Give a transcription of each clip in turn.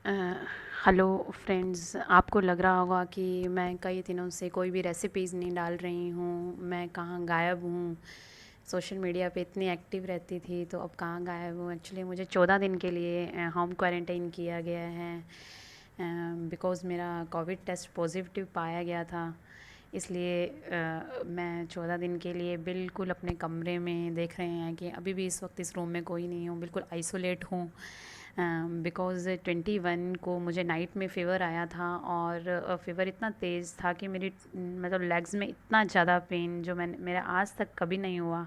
Hello friends, आपको लग रहा होगा कि मैं कई दिनों से कोई भी रेसिपीज़ नहीं डाल रही हूँ। मैं कहाँ गायब हूँ। सोशल मीडिया पे इतनी एक्टिव रहती थी तो अब कहाँ गायब हूँ। एक्चुअली मुझे 14 दिन के लिए होम क्वारंटाइन किया गया है बिकॉज़ मेरा कोविड टेस्ट पॉजिटिव पाया गया था। इसलिए मैं 14 दिन के लिए बिल्कुल अपने कमरे में देख रहे हैं कि अभी भी इस वक्त इस रूम में कोई नहीं हूँ, बिल्कुल आइसोलेट हूँ। बिकॉज़ 21 को मुझे नाइट में फ़ीवर आया था और फ़ीवर इतना तेज़ था कि मेरी मतलब लेग्स में इतना ज़्यादा पेन जो मैंने मेरा आज तक कभी नहीं हुआ।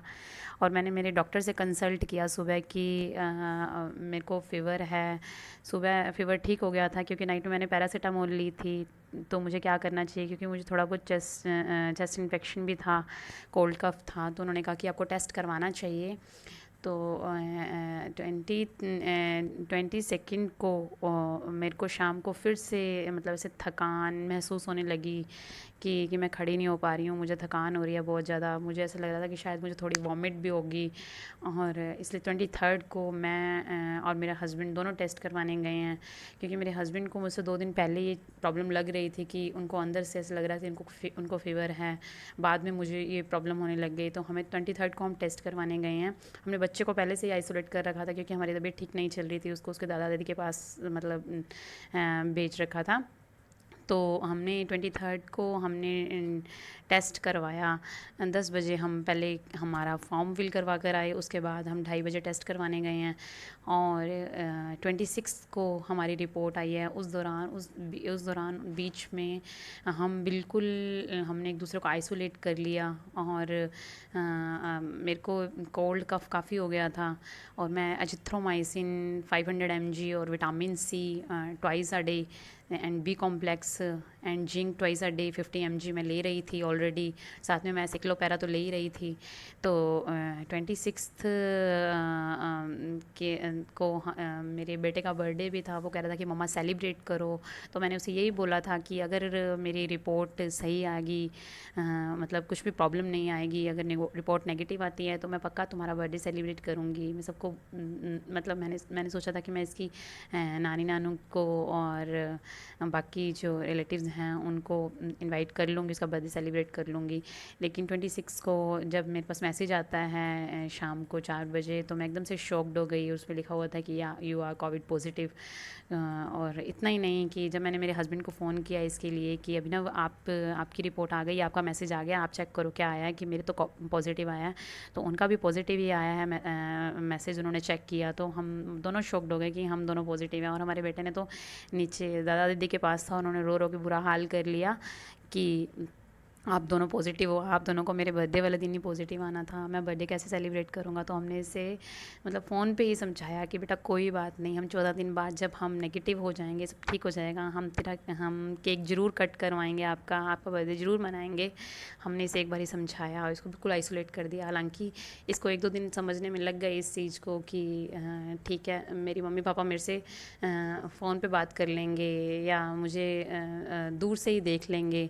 और मैंने मेरे डॉक्टर से कंसल्ट किया सुबह कि मेरे को फ़ीवर है। सुबह फ़ीवर ठीक हो गया था क्योंकि नाइट में मैंने पैरासीटामोल ली थी। तो मुझे क्या करना चाहिए, क्योंकि मुझे थोड़ा बहुत चेस्ट इन्फेक्शन भी था, कोल्ड कफ़ था। तो उन्होंने कहा कि आपको टेस्ट करवाना चाहिए। तो 22 को मेरे को शाम को फिर से मतलब ऐसे थकान महसूस होने लगी कि मैं खड़ी नहीं हो पा रही हूँ, मुझे थकान हो रही है बहुत ज़्यादा। मुझे ऐसा लग रहा था कि शायद मुझे थोड़ी वॉमिट भी होगी। और इसलिए 23 को मैं और मेरा हस्बैंड दोनों टेस्ट करवाने गए हैं, क्योंकि मेरे हस्बैंड को मुझसे 2 दिन पहले ये प्रॉब्लम लग रही थी कि उनको अंदर से ऐसा लग रहा था कि उनको फ़ीवर है। बाद में मुझे ये प्रॉब्लम होने लग गई, तो हमें 23 को हम टेस्ट करवाने गए हैं। हमने बच्चे को पहले से ही आइसोलेट कर रखा था क्योंकि हमारी तबीयत ठीक नहीं चल रही थी, उसको उसके दादा दादी के पास मतलब भेज रखा था। तो हमने 23 को हमने टेस्ट करवाया। 10 बजे हम पहले हमारा फॉर्म फिल करवा कर आए, उसके बाद हम 2:30 बजे टेस्ट करवाने गए हैं। और 26 को हमारी रिपोर्ट आई है। उस दौरान बीच में हम बिल्कुल हमने एक दूसरे को आइसोलेट कर लिया। और मेरे को कोल्ड कफ़ काफ़ी हो गया था और मैं एजिथ्रोमाइसिन 500 mg और vitamin C twice a day and B complex and zinc twice a day 50 mg मैं ले रही थी ऑलरेडी। साथ में मैं सिक्लोपैरा तो ले ही रही थी। तो 26 के मेरे बेटे का बर्थडे भी था। वो कह रहा था कि मम्मा सेलिब्रेट करो। तो मैंने उसे यही बोला था कि अगर मेरी रिपोर्ट सही आएगी, मतलब कुछ भी प्रॉब्लम नहीं आएगी, अगर रिपोर्ट नेगेटिव आती है तो मैं पक्का तुम्हारा बर्थडे सेलिब्रेट करूँगी। मैं सबको मतलब मैंने सोचा था कि मैं इसकी नानी नानू को और बाकी जो रिलेटिव्स हैं उनको इनवाइट कर लूँगी, उसका बर्थडे सेलिब्रेट कर लूँगी। लेकिन 26 को जब मेरे पास मैसेज आता है शाम को 4 बजे, तो मैं एकदम से शॉक्ड हो गई। उस पर लिखा हुआ था कि या यू आर कोविड पॉजिटिव। और इतना ही नहीं कि जब मैंने मेरे हस्बैंड को फ़ोन किया इसके लिए कि अभिनव आपकी रिपोर्ट आ गई, आपका मैसेज आ गया, आप चेक करो क्या आया है, कि मेरे तो पॉजिटिव आया है। तो उनका भी पॉजिटिव ही आया है। मैसेज उन्होंने चेक किया तो हम दोनों शॉक्ड हो गए कि हम दोनों पॉजिटिव हैं। और हमारे बेटे ने तो नीचे दादा दादी के पास था, उन्होंने रो रो के बुरा हाल कर लिया कि आप दोनों पॉजिटिव हो, आप दोनों को मेरे बर्थडे वाले दिन ही पॉजिटिव आना था, मैं बर्थडे कैसे सेलिब्रेट करूँगा। तो हमने इसे मतलब फ़ोन पे ही समझाया कि बेटा कोई बात नहीं, हम 14 दिन बाद जब हम नेगेटिव हो जाएंगे, सब ठीक हो जाएगा, हम केक ज़रूर कट करवाएंगे, आपका बर्थडे ज़रूर मनाएंगे। हमने इसे एक बार ही समझाया और इसको बिल्कुल आइसोलेट कर दिया। हालांकि इसको 1-2 दिन समझने में लग गए इस चीज़ को कि ठीक है, मेरी मम्मी पापा मेरे से फ़ोन पे बात कर लेंगे या मुझे दूर से ही देख लेंगे,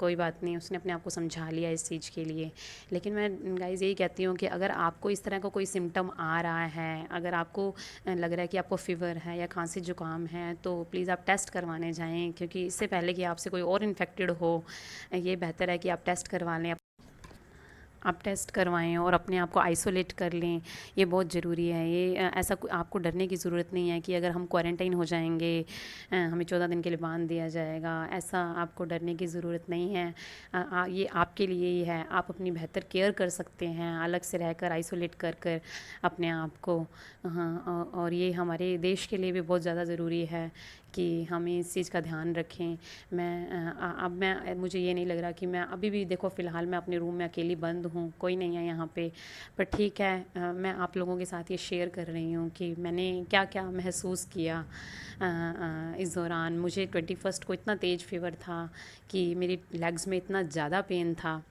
कोई बात नहीं। उसने अपने आप को समझा लिया इस चीज़ के लिए। लेकिन मैं गाइज़ यही कहती हूँ कि अगर आपको इस तरह का कोई सिम्टम आ रहा है, अगर आपको लग रहा है कि आपको फ़ीवर है या खांसी ज़ुकाम है, तो प्लीज़ आप टेस्ट करवाने जाएँ, क्योंकि इससे पहले कि आपसे कोई और इन्फेक्टेड हो, ये बेहतर है कि आप टेस्ट करवा लें। आप टेस्ट करवाएँ और अपने आप को आइसोलेट कर लें, ये बहुत ज़रूरी है। ये ऐसा आपको डरने की ज़रूरत नहीं है कि अगर हम क्वारंटाइन हो जाएंगे, हमें 14 दिन के लिए बांध दिया जाएगा, ऐसा आपको डरने की ज़रूरत नहीं है। ये आपके लिए ही है। आप अपनी बेहतर केयर कर सकते हैं अलग से रहकर, आइसोलेट कर कर अपने आप को। हाँ, और ये हमारे देश के लिए भी बहुत ज़्यादा ज़रूरी है कि हमें इस चीज़ का ध्यान रखें। अब मुझे ये नहीं लग रहा कि मैं अभी भी, देखो फ़िलहाल मैं अपने रूम में अकेली बंद हूँ, कोई नहीं है यहाँ पे। पर ठीक है, मैं आप लोगों के साथ ये शेयर कर रही हूँ कि मैंने क्या क्या महसूस किया इस दौरान। मुझे 21 को इतना तेज़ फ़ीवर था कि मेरी लेग्स में इतना ज़्यादा पेन था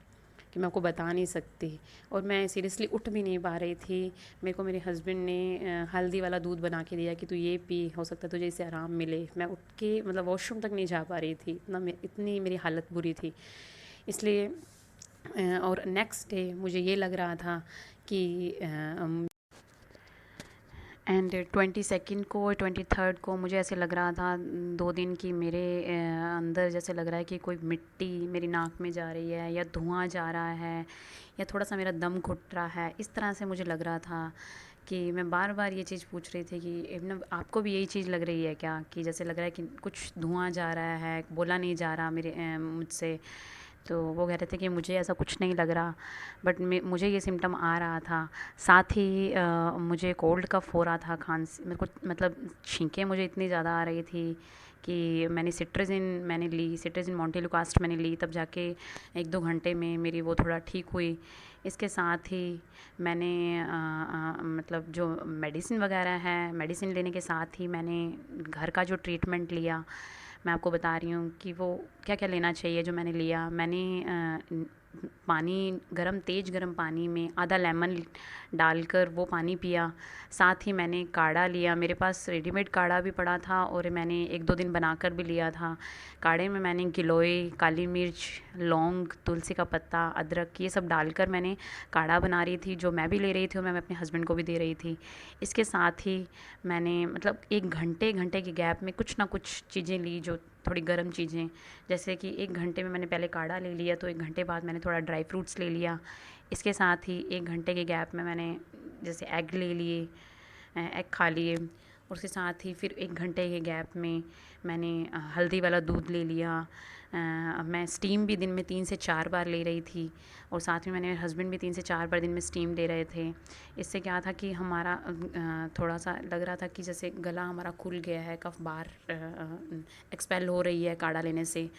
कि मैं आपको बता नहीं सकती। और मैं सीरियसली उठ भी नहीं पा रही थी। मेरे को मेरे हस्बैंड ने हल्दी वाला दूध बना के दिया कि तू ये पी, हो सकता है तुझे इससे आराम मिले। मैं उठ के मतलब वॉशरूम तक नहीं जा पा रही थी, इतनी मेरी हालत बुरी थी। इसलिए और नेक्स्ट डे मुझे ये लग रहा था कि एंड 22 को 23 को मुझे ऐसे लग रहा था 2 दिन की मेरे अंदर जैसे लग रहा है कि कोई मिट्टी मेरी नाक में जा रही है या धुआं जा रहा है या थोड़ा सा मेरा दम घुट रहा है, इस तरह से मुझे लग रहा था कि मैं बार बार ये चीज़ पूछ रही थी कि इब्न आपको भी यही चीज़ लग रही है क्या, कि जैसे लग रहा है कि कुछ धुआं जा रहा है, बोला नहीं जा रहा मेरे मुझसे। तो वो कह रहे थे कि मुझे ऐसा कुछ नहीं लग रहा, बट मुझे ये सिम्टम आ रहा था। साथ ही मुझे कोल्ड कफ़ हो रहा था, खांसी मेरे को मतलब छींकें मुझे इतनी ज़्यादा आ रही थी कि मैंने ली सिट्राजिन मोंटेलुकास्ट मैंने ली, तब जाके 1-2 घंटे में मेरी वो थोड़ा ठीक हुई। इसके साथ ही मैंने मतलब जो मेडिसिन वगैरह है, मेडिसिन लेने के साथ ही मैंने घर का जो ट्रीटमेंट लिया, मैं आपको बता रही हूँ कि वो क्या क्या लेना चाहिए जो मैंने लिया। मैंने पानी तेज़ गरम पानी में आधा लेमन डालकर वो पानी पिया। साथ ही मैंने काढ़ा लिया, मेरे पास रेडीमेड काढ़ा भी पड़ा था और मैंने 1-2 दिन बनाकर भी लिया था। काढ़े में मैंने गिलोय, काली मिर्च, लौंग, तुलसी का पत्ता, अदरक ये सब डालकर मैंने काढ़ा बना रही थी, जो मैं भी ले रही थी और मैं अपने हस्बैंड को भी दे रही थी। इसके साथ ही मैंने मतलब 1 घंटे के गैप में कुछ ना कुछ चीज़ें ली जो थोड़ी गर्म चीज़ें, जैसे कि 1 घंटे में मैंने पहले काढ़ा ले लिया, तो 1 घंटे बाद मैंने थोड़ा ड्राई फ्रूट्स ले लिया। इसके साथ ही 1 घंटे के गैप में मैंने जैसे एग ले लिए, एग खा लिए। उसके साथ ही फिर 1 घंटे के गैप में मैंने हल्दी वाला दूध ले लिया। मैं स्टीम भी दिन में 3 से 4 बार ले रही थी और साथ में मैंने हस्बैंड भी 3 से 4 बार दिन में स्टीम ले रहे थे। इससे क्या था कि हमारा थोड़ा सा लग रहा था कि जैसे गला हमारा खुल गया है, कफ बाहर एक्सपेल हो रही है काढ़ा लेने से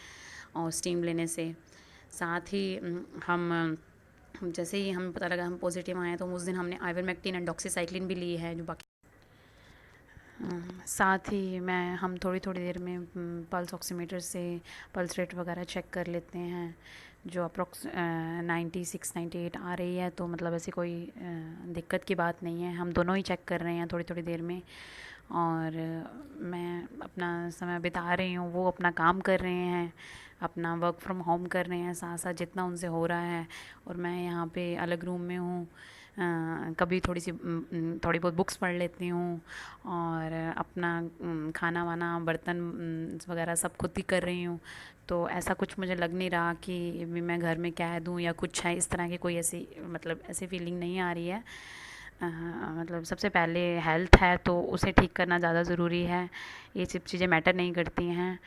और स्टीम लेने से। साथ ही जैसे ही हमें पता लगा हम पॉजिटिव आए, तो उस दिन हमने आइवरमेक्टिन एंड डॉक्सीसाइक्लिन भी ली है, जो बाकी साथ ही हम थोड़ी थोड़ी देर में पल्स ऑक्सीमीटर से पल्स रेट वगैरह चेक कर लेते हैं, जो अप्रोक्स 96-98 आ रही है, तो मतलब ऐसी कोई दिक्कत की बात नहीं है। हम दोनों ही चेक कर रहे हैं थोड़ी थोड़ी देर में, और मैं अपना समय बिता रही हूँ, वो अपना काम कर रहे हैं, अपना वर्क फ्रॉम होम कर रहे हैं साथ साथ जितना उनसे हो रहा है, और मैं यहाँ पे अलग रूम में हूँ। कभी थोड़ी बहुत बुक्स पढ़ लेती हूँ और अपना खाना वाना बर्तन वगैरह सब खुद ही कर रही हूँ। तो ऐसा कुछ मुझे लग नहीं रहा कि भी मैं घर में कह दूँ या कुछ है, इस तरह की कोई ऐसी मतलब ऐसी फीलिंग नहीं आ रही है। मतलब सबसे पहले हेल्थ है तो उसे ठीक करना ज़्यादा ज़रूरी है, ये सब चीज़ें मैटर नहीं करती हैं।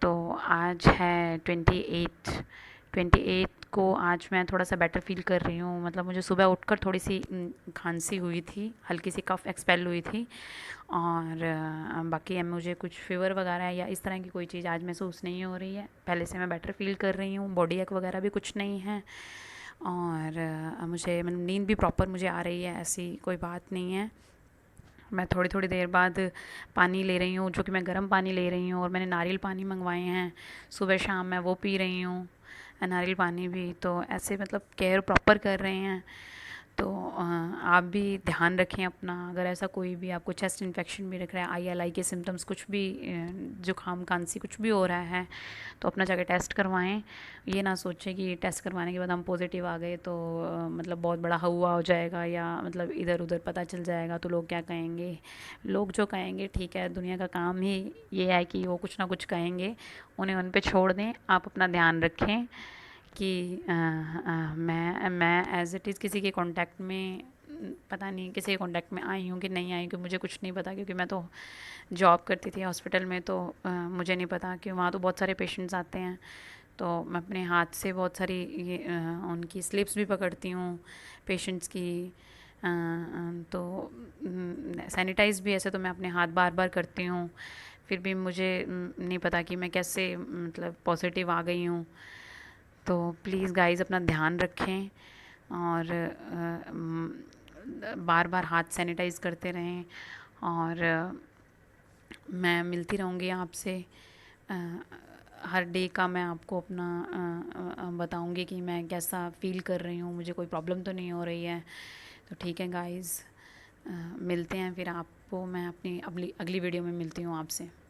तो आज है 28 को आज मैं थोड़ा सा बेटर फ़ील कर रही हूँ। मतलब मुझे सुबह उठकर थोड़ी सी खांसी हुई थी, हल्की सी कफ़ एक्सपेल हुई थी, और बाकी अब मुझे कुछ फ़ीवर वगैरह या इस तरह की कोई चीज़ आज महसूस नहीं हो रही है। पहले से मैं बेटर फ़ील कर रही हूँ, बॉडी एक वगैरह भी कुछ नहीं है, और मुझे मतलब नींद भी प्रॉपर मुझे आ रही है, ऐसी कोई बात नहीं है। मैं थोड़ी थोड़ी देर बाद पानी ले रही हूँ, जो कि मैं गर्म पानी ले रही हूँ, और मैंने नारियल पानी मंगवाए हैं, सुबह शाम मैं वो पी रही हूँ, नारियल पानी भी। तो ऐसे मतलब केयर प्रॉपर कर रहे हैं। तो आप भी ध्यान रखें अपना, अगर ऐसा कोई भी आपको चेस्ट इन्फेक्शन भी दिख रहा है, ILI के सिम्टम्स कुछ भी, जुकाम खांसी कुछ भी हो रहा है, तो अपना जाके टेस्ट करवाएं। ये ना सोचें कि टेस्ट करवाने के बाद हम पॉजिटिव आ गए तो मतलब बहुत बड़ा हुआ हो जाएगा, या मतलब इधर उधर पता चल जाएगा तो लोग क्या कहेंगे। लोग जो कहेंगे ठीक है, दुनिया का काम ही ये है कि वो कुछ ना कुछ कहेंगे, उन्हें उन पे छोड़ दें। आप अपना ध्यान रखें कि मैं एज़ इट इज़ किसी के कांटेक्ट में, पता नहीं किसी के कांटेक्ट में आई हूँ कि नहीं आई, क्योंकि मुझे कुछ नहीं पता, क्योंकि मैं तो जॉब करती थी हॉस्पिटल में, तो मुझे नहीं पता कि वहाँ तो बहुत सारे पेशेंट्स आते हैं। तो मैं अपने हाथ से बहुत सारी ये उनकी स्लिप्स भी पकड़ती हूँ पेशेंट्स की। तो सैनिटाइज़ भी ऐसे तो मैं अपने हाथ बार बार करती हूँ, फिर भी मुझे नहीं पता कि मैं कैसे मतलब पॉजिटिव आ गई हूँ। तो प्लीज़ गाइस अपना ध्यान रखें, और बार बार हाथ सैनिटाइज़ करते रहें, और मैं मिलती रहूँगी आपसे। अ, हर डे का मैं आपको अपना बताऊँगी कि मैं कैसा फ़ील कर रही हूँ, मुझे कोई प्रॉब्लम तो नहीं हो रही है। तो ठीक है गाइस, मिलते हैं फिर, आपको मैं अपनी अगली अगली वीडियो में मिलती हूँ आपसे।